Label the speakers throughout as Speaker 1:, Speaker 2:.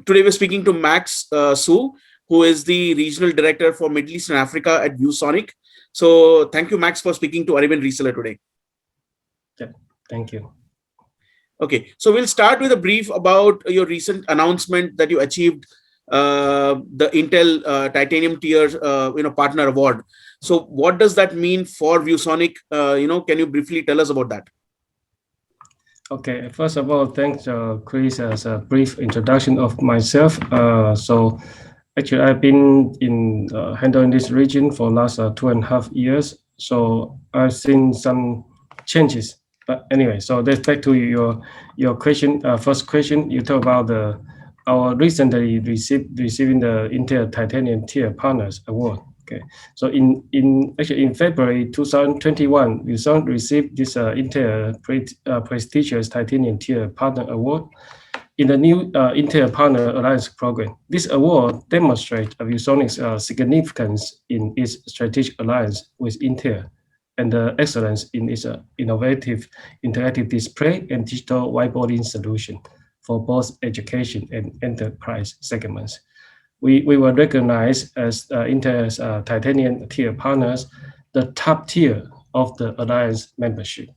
Speaker 1: Today we're speaking to Max Su, who is the regional director for Middle East and Africa at ViewSonic. So thank you, Max, for speaking to Arabian Reseller today.
Speaker 2: Yeah, thank you.
Speaker 1: Okay, so we'll start with a brief about your recent announcement that you achieved the Intel Titanium Tier Partner Award. So what does that mean for ViewSonic? Can you briefly tell us about that?
Speaker 2: Okay, first of all, thanks, Chris, as a brief introduction of myself. So actually, I've been in handling this region for last 2.5 years. So I've seen some changes. But anyway, so that's back to your question. First question, you talk about our recently receiving the Intel Titanium Tier Partners Award. Okay, so in February 2021, we received this Intel prestigious Titanium Tier Partner Award in the new Intel Partner Alliance Program. This award demonstrates ViewSonic's significance in its strategic alliance with Intel and the excellence in its innovative interactive display and digital whiteboarding solution for both education and enterprise segments. We were recognized as Intel's Titanium Tier Partners, the top tier of the Alliance membership.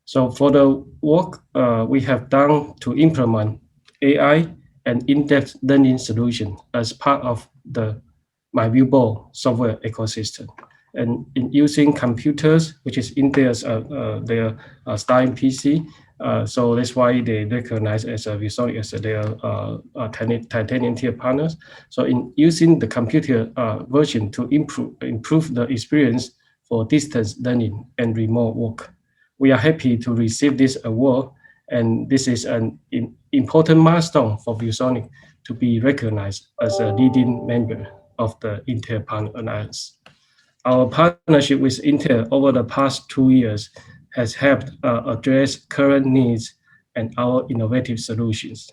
Speaker 2: So for the work we have done to implement AI and in-depth learning solution as part of the MyViewBoard software ecosystem. And in using computers, which is Intel's their Starling PC, so that's why they recognize as a ViewSonic as their Titanium Tier Partners. So in using the computer version to improve the experience for distance learning and remote work. We are happy to receive this award, and this is an important milestone for ViewSonic to be recognized as a leading member of the Intel Partner Alliance. Our partnership with Intel over the past 2 years has helped address current needs, and our innovative solutions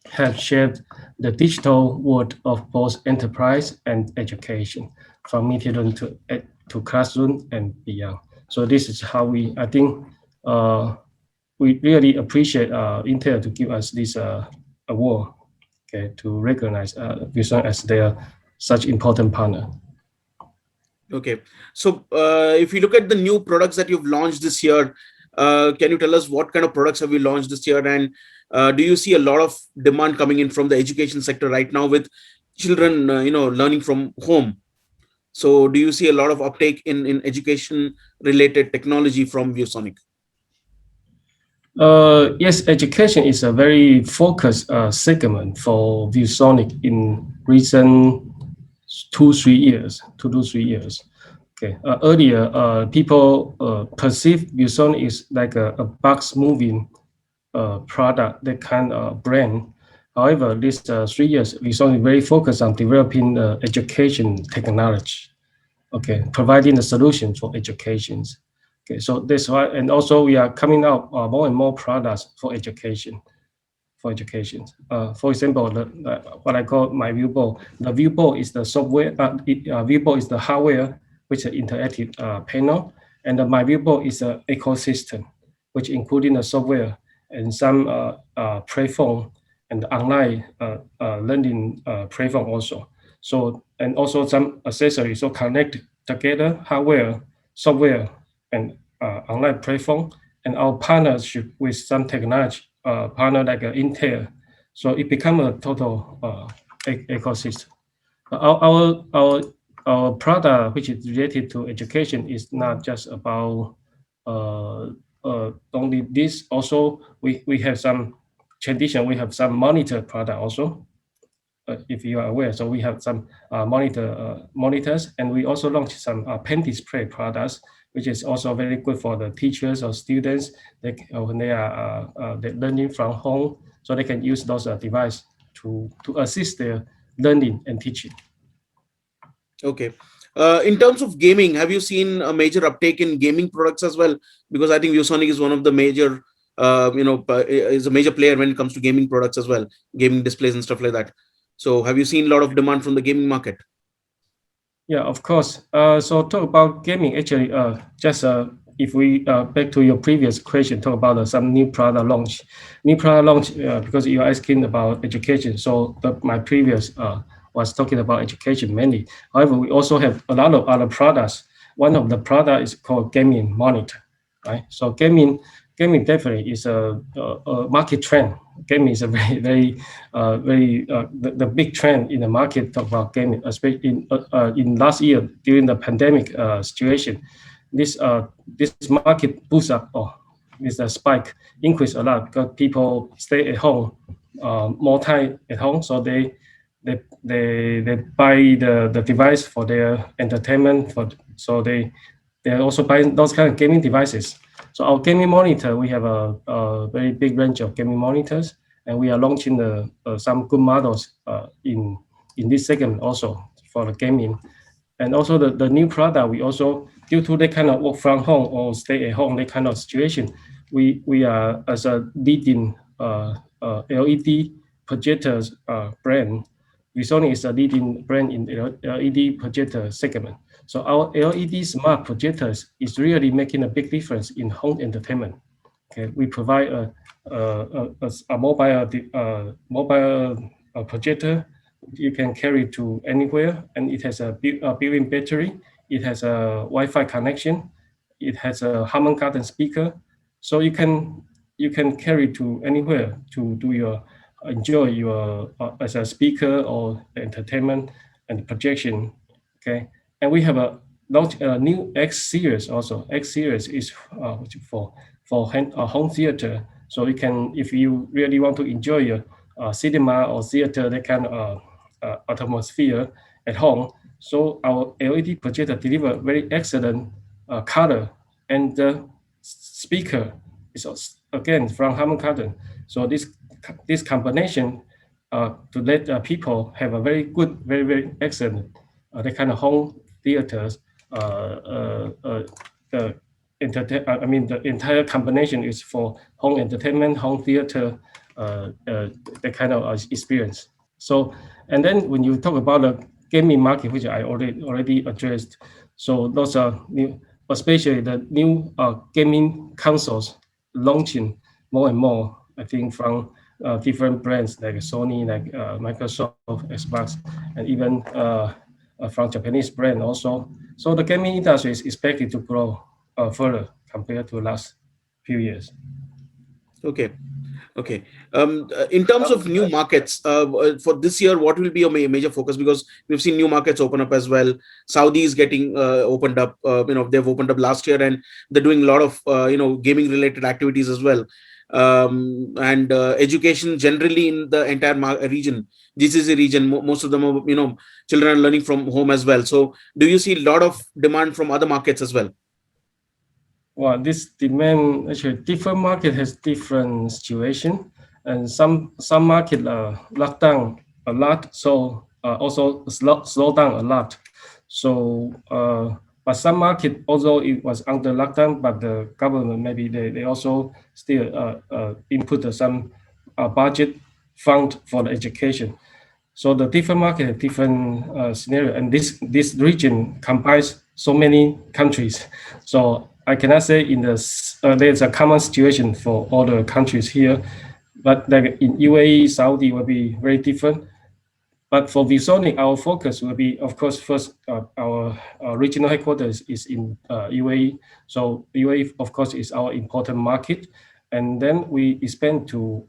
Speaker 2: have shaped the digital world of both enterprise and education, from meeting room to classroom and beyond. So this is how I think we really appreciate Intel to give us this award, okay, to recognize ViewSonic as their such important partner.
Speaker 1: Okay, so if you look at the new products that you've launched this year, can you tell us what kind of products have you launched this year, and do you see a lot of demand coming in from the education sector right now with children, learning from home? So do you see a lot of uptake in education related technology from ViewSonic?
Speaker 2: Yes, education is a very focused segment for ViewSonic in recent 2-3 years. Okay. Earlier, people perceive ViewSonic is like a box moving product, that kind of brand. However, these 3 years, ViewSonic is very focused on developing education technology. Okay, providing a solution for educations. Okay, so that's why, and also we are coming out more and more products for education. For example, what I call MyViewBoard. The ViewBoard is the software. ViewBoard is the hardware, which is an interactive panel, and the MyViewBoard is an ecosystem, which including the software and some platform and online learning platform also. So, and also some accessories. So connect together hardware, software, and online platform, and our partnership with some technology partner like Intel. So it become a total ecosystem. Our product, which is related to education, is not just about only this. Also, we have some tradition. We have some monitor product also. If you are aware, so we have some monitors, and we also launched some pen display products, which is also very good for the teachers or students when they are learning from home, so they can use those devices to assist their learning and teaching.
Speaker 1: Okay. In terms of gaming, have you seen a major uptake in gaming products as well? Because I think ViewSonic is one of the major, is a major player when it comes to gaming products as well, gaming displays and stuff like that. So have you seen a lot of demand from the gaming market?
Speaker 2: Yeah, of course. So talk about gaming, actually, just if we back to your previous question, talk about some new product launch. New product launch, because you are asking about education. So my previous was talking about education mainly. However, we also have a lot of other products. One of the products is called gaming monitor, right? So gaming definitely is a market trend. Gaming is a the big trend in the market about gaming, especially in last year during the pandemic situation. This market boost up or this spike increase a lot because people stay at home more time at home, so they buy the device for their entertainment. So they're also buying those kind of gaming devices. So our gaming monitor, we have a very big range of gaming monitors, and we are launching some good models in this segment also for the gaming. And also the new product, we also, due to the kind of work from home or stay at home, that kind of situation, we are as a leading LED projectors brand. ViewSonic is a leading brand in the LED projector segment. So our LED smart projectors is really making a big difference in home entertainment. Okay, we provide a mobile projector you can carry to anywhere, and it has a built-in battery. It has a Wi-Fi connection. It has a Harman Kardon speaker, so you can carry to anywhere to do your enjoy your as a speaker or entertainment and projection. Okay, and we have a new X series also. X series is for home theater. So you can, if you really want to enjoy your cinema or theater, that kind of atmosphere at home. So our LED projector deliver very excellent color, and the speaker is again from Harman Kardon. So this combination to let people have a very good, very excellent the kind of home theaters. The the entire combination is for home entertainment, home theater, that kind of experience. So, and then when you talk about the gaming market, which I already addressed, so those are new, especially the new gaming consoles launching more and more. I think from different brands like Sony, like Microsoft, Xbox, and even from Japanese brand also. So the gaming industry is expected to grow further compared to last few years.
Speaker 1: Okay. Okay. In terms of new markets, for this year, what will be your major focus? Because we've seen new markets open up as well. Saudi is getting opened up. They've opened up last year, and they're doing a lot of gaming related activities as well. And education generally in the entire region, GCC region, most of them are, children are learning from home as well. So, do you see a lot of demand from other markets as well?
Speaker 2: Well, this demand, actually different market has different situation, and some market locked down a lot, so also slow down a lot. So but some market, although it was under lockdown, but the government maybe they also still input some budget fund for the education. So the different market have different scenario, and this region combines so many countries. So I cannot say there's a common situation for all the countries here, but like in UAE, Saudi will be very different. But for ViewSonic, our focus will be, of course, first our regional headquarters is in UAE. So UAE, of course, is our important market, and then we expand to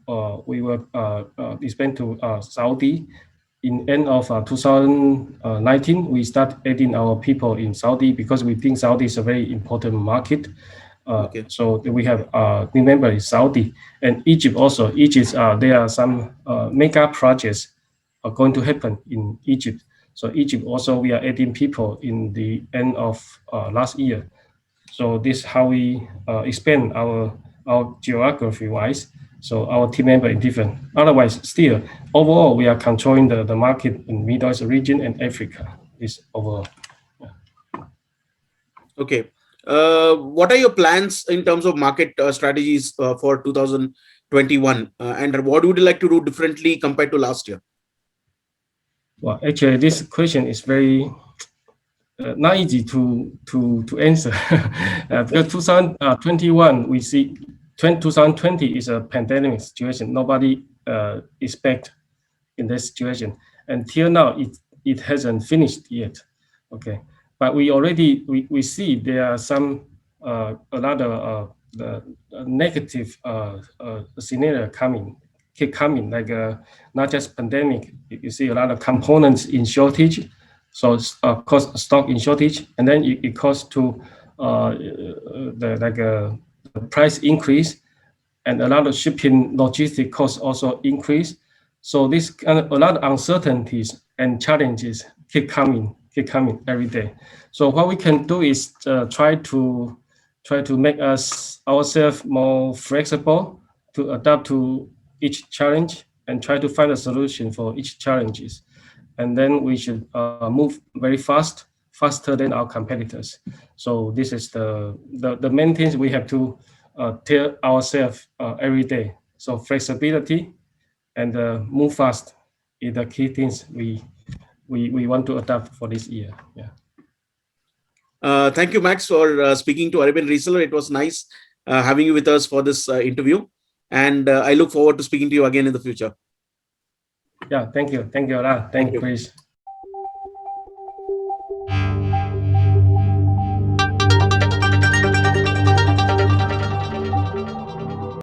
Speaker 2: Saudi. In end of 2019, we start adding our people in Saudi because we think Saudi is a very important market.
Speaker 1: Okay.
Speaker 2: So we have new member in Saudi and Egypt also. Egypt, there are some mega projects are going to happen in Egypt. So Egypt also, we are adding people in the end of last year. So this is how we expand our geography wise. So our team member is different. Otherwise, still overall, we are controlling the market in Middle East region and Africa. Is overall.
Speaker 1: Okay. What are your plans in terms of market strategies for 2021? And what would you like to do differently compared to last year?
Speaker 2: Well, actually, this question is very not easy to answer because 2021 we see 2020 is a pandemic situation. Nobody expect in this situation. Until now, it hasn't finished yet. Okay, but we see there are some a lot of the negative scenario keep coming, like not just pandemic. You see a lot of components in shortage, so cost stock in shortage, and then it costs to the price increase, and a lot of shipping logistic costs also increase. So this kind of a lot of uncertainties and challenges keep coming every day. So what we can do is try to make ourselves more flexible to adapt to each challenge and try to find a solution for each challenges. And then we should move very faster than our competitors. So this is the main things we have to tell ourselves every day. So flexibility and move fast is the key things we want to adopt for this year. Yeah.
Speaker 1: Thank you, Max, for speaking to Arabian Reseller. It was nice having you with us for this interview, and I look forward to speaking to you again in the future.
Speaker 2: Yeah, thank you, Ara. Thank you, Chris.